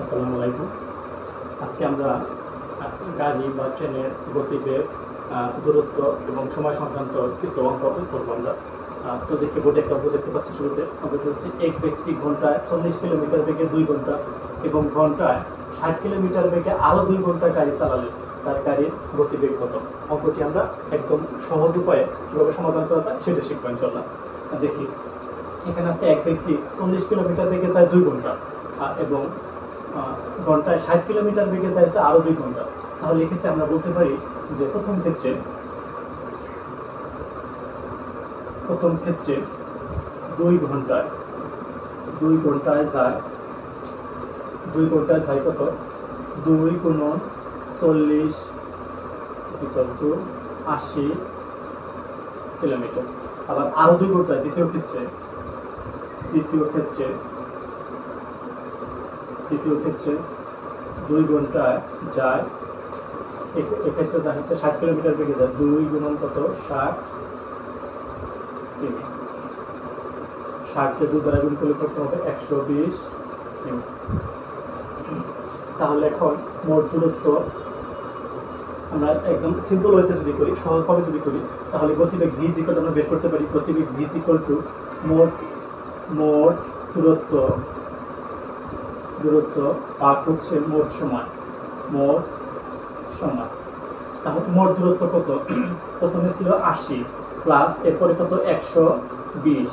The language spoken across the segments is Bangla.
আসসালামু আলাইকুম। আজকে আমরা গাড়ি বা ট্রেনের গতিবেগ, দূরত্ব এবং সময় সংক্রান্ত কিছু অঙ্ক করবো আমরা। তো দেখি বোর্ডে একটা অঙ্ক দেখতে পাচ্ছি। শুরুতে অঙ্কটি হচ্ছে, এক ব্যক্তি ঘন্টায় 40 কিলোমিটার বেগে 2 ঘন্টা এবং ঘন্টায় 60 কিলোমিটার বেগে আরও 2 ঘন্টা গাড়ি চালালে তার গাড়ির গতিবেগ কত? অঙ্কটি আমরা একদম সহজ উপায়ে কীভাবে সমাধান করা যায় সেটা শিখবো ইনশাল্লাহ। দেখি, এখানে আছে এক ব্যক্তি 40 কিলোমিটার বেগে যায় 2 ঘন্টা এবং ঘন্টায় 60 কিলোমিটার বেগে যাচ্ছে আরও 2 ঘন্টা। তাহলে এক্ষেত্রে আমরা বলতে পারি যে প্রথম ক্ষেত্রে 2 ঘন্টায় যায় 2 ঘন্টায় যায় কত? 2 × 40 = 80 কিলোমিটার। আবার আরও 2 ঘন্টায় দ্বিতীয় ক্ষেত্রে 2 ঘন্টায় যায়, এক্ষেত্রে যা হচ্ছে 60 কিলোমিটার বেগে যায়। 2 × কত? 60। 60কে 2 দ্বারা গুণ করলে কত হবে? 120। তাহলে এখন মোট দূরত্ব আমরা একদম সিম্পল ওয়েতে যদি করি, সহজভাবে যদি করি, তাহলে গতিবেগ v আমরা বের করতে পারি। গতিবেগ v মোট দূরত্ব ভাগ হচ্ছে মোট সময়। তাহলে মোট দূরত্ব কত? প্রথমে ছিল 80 প্লাস এরপরে কত? 120।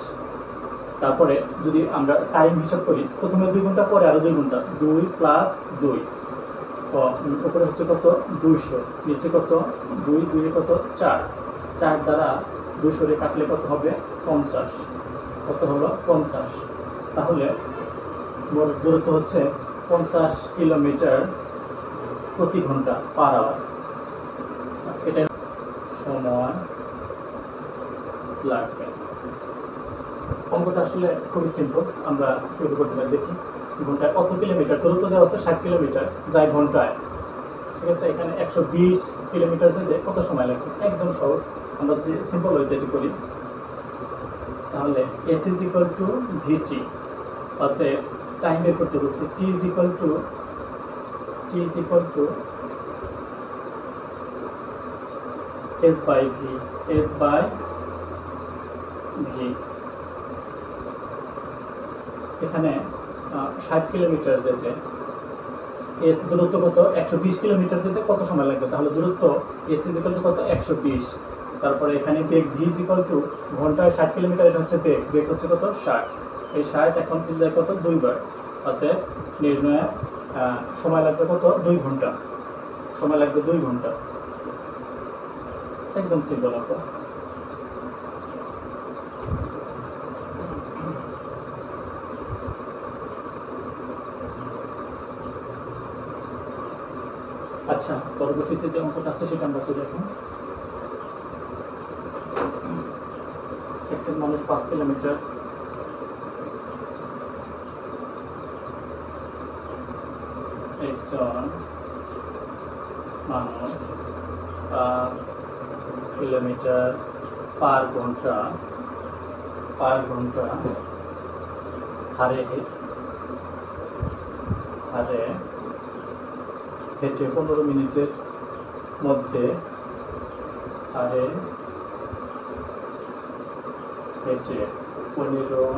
তারপরে যদি আমরা টাইম হিসাব করি, প্রথমে 2 ঘন্টা, পরে আরো 2 ঘন্টা। 2 + 2 উপরে হচ্ছে কত? 200, নিচে কত? 2 2 কত? 4 4 দ্বারা 200 রে কাটলে কত হবে? 50। কত হলো? 50। তাহলে মোট দূরত্ব হচ্ছে 50 কিলোমিটার প্রতি ঘন্টা পার আওয়ার। এটা সময় লাগবে। অঙ্কটা আসলে খুবই সিম্পল, আমরা তৈরি করতে পারি। দেখি, ঘন্টায় কত কিলোমিটার দূরত্ব দেওয়া হচ্ছে? 60 কিলোমিটার যায় ঘন্টায়, ঠিক আছে। এখানে 120 কিলোমিটার যেতে কত সময় লাগবে? একদম সহজ। আমরা যদি সিম্পল ওয়েতে এটি করি, তাহলে s = vt, অতএব টাইম বের করতে বলছি। t = s/v। এখানে 60 কিলোমিটার যেতে s দূরত্ব কত? 120 কিলোমিটার যেতে কত সময় লাগবে? তাহলে দূরত্ব s = কত? 120। তারপরে এখানে বেগ v = ঘন্টায় 60 কিলোমিটার, এটা হচ্ছে বেগ হচ্ছে কত? 60। এই 60 এখন যায় কত? 2 বার। অতএব নির্ণয় সময় লাগবে কত? 2 ঘন্টা। সময় লাগবে 2 ঘন্টা। একদম সিম্পল অঙ্ক। আচ্ছা, পরবর্তীতে যে অঙ্কটা আছে সেটা আমরা করি। এখন একজন মানুষ 5 কিলোমিটার পার ঘন্টা হারে হেঁটে 15 মিনিটের মধ্যে হেঁটে 15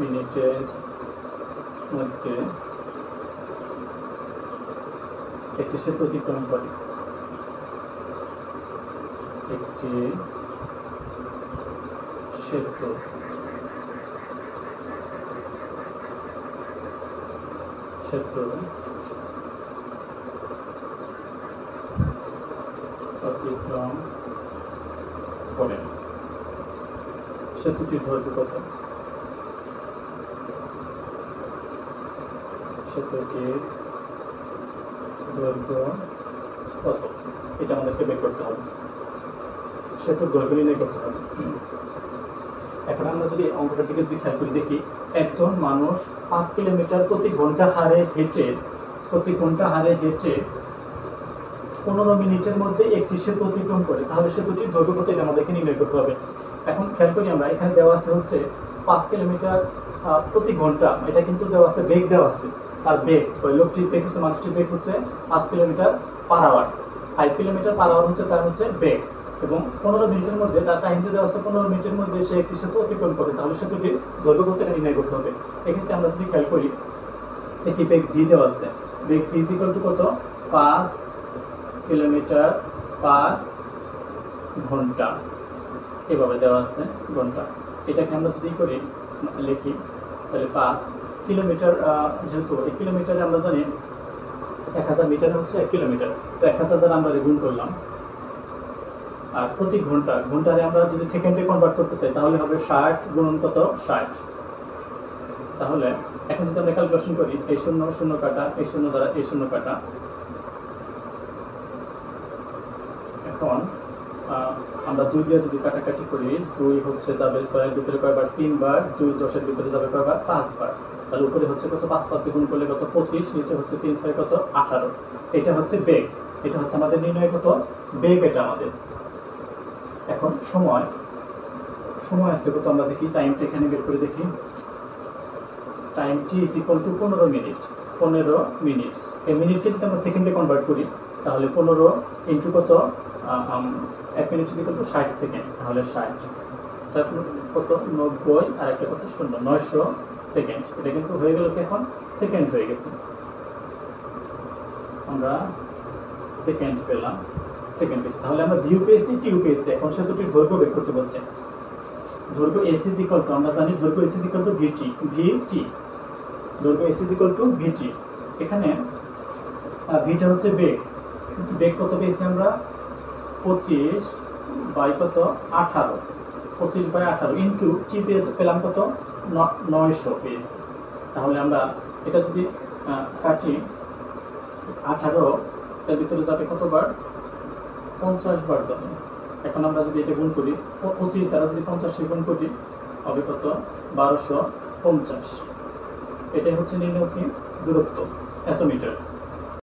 মিনিটের মধ্যে একটি সেতু অতিক্রম করে। একটি সেতু অতিক্রম করে। সেতুটির দৈর্ঘ্য কত? সেতুটির দৈর্ঘ্য কত? এটা আমাদেরকে বের করতে হবে। সেতুর দৈর্ঘ্য নির্ণয় করতে হবে। এখন আমরা যদি অঙ্কটার দিকে খেয়াল করি, দেখি একজন মানুষ 5 কিলোমিটার প্রতি ঘন্টা হারে হেঁটে 15 মিনিটের মধ্যে একটি সেতু অতিক্রম করে। তাহলে সেতুটির দৈর্ঘ্য কত? এটা আমাদেরকে নির্ণয় করতে হবে। এখন খেয়াল করি আমরা এখানে দেওয়া আছে হচ্ছে 5 কিলোমিটার প্রতি ঘন্টা, এটা কিন্তু দেওয়া আছে বেগ দেওয়া আছে, তার বেগ ওই লোকটির বেগ হচ্ছে মানুষটির বেগ হচ্ছে 5 kilometre per hour, 5 kilometre per hour হচ্ছে তার হচ্ছে বেগ, এবং 15 মিনিটের মধ্যে তার টাইম যদি দেওয়া আছে 15 মিনিটের মধ্যে সে একটি সেতু অতিক্রম করে, তাহলে সেতুটির দৈর্ঘ্য কত এটা নির্ণয় করতে হবে। এক্ষেত্রে আমরা যদি খেয়াল করি দেখি বেগ ভি দেওয়া আছে, বেগ ভি ইকুয়াল টু কত 5 কিলোমিটার পার ঘন্টা, এভাবে দেওয়া আছে ঘন্টা। এটাকে আমরা যদি করি লিখি তাহলে 5 কিলোমিটার, যেহেতু এই কিলোমিটারে আমরা জানি 1000 মিটার হচ্ছে 1 কিলোমিটার, তো 1000 দ্বারা আমরা গুণ করলাম, আর প্রতি ঘন্টা, ঘন্টারে আমরা যদি সেকেন্ডে কনভার্ট করতে চাই তাহলে হবে 60 গুণন কত 60। তাহলে এখন যদি আমরা ক্যালকুলেশন করি এই শূন্য শূন্য কাটা, এই শূন্য দ্বারা এই শূন্য কাটা, এখন আমরা 2 দিয়ে যদি কাটাকাটি করি 2 হচ্ছে যাবে 6 এর ভিতরে কয়বার 3 বার, 2 10 এর ভিতরে যাবে কয়বার 5 বার, তাহলে উপরে হচ্ছে কত 5 5 গুণ করলে কত 25, নিচে হচ্ছে 3 6 কত 18। এটা হচ্ছে বেগ, এটা হচ্ছে আমাদের নির্ণয় কত বেগ, এটা আমাদের। এখন সময় আসছে কত আমরা দেখি, টাইমটা এখানে বের করে দেখি, time T is equal to 15 minute, 15 minute. এই মিনিটকে যদি আমরা সেকেন্ডে কনভার্ট করি তাহলে 15 ইন্টু কত 1 minute is equal to 60 second, তাহলে 60 কত 90 আর একটা কত 0 900 সেকেন্ড। এটা কিন্তু হয়ে গেল কি এখন সেকেন্ড হয়ে গেছে, আমরা সেকেন্ড পেলাম, সেকেন্ড পেয়েছি। তাহলে আমরা ভিউ পেয়েছি, টিউ পেয়েছি, এখন সেতুটির দৈর্ঘ্য বের করতে বলছে। দৈর্ঘ্য এসি ইজ ইকুয়াল টু, আমরা জানি দৈর্ঘ্য এসি ইজ ইকুয়াল টু ভিটি, দৈর্ঘ্য এসি ইজ ইকুয়াল টু ভিটি। এখানে ভিটা হচ্ছে বেগ, বেগ কত পেয়েছি আমরা 25 বাই কত 18, 25 বাই 18 ইন্টু টি পেলাম কত 900 পেয়েছি। তাহলে আমরা এটা যদি কাটি 18টার ভিতরে যাবে কতবার 50 বার যাবে। এখন আমরা যদি এটা গুণ করি 25 দ্বারা যদি 50 গুণ করি হবে কত 1250। এটাই হচ্ছে নির্ণয় কি দূরত্ব এত মিটার।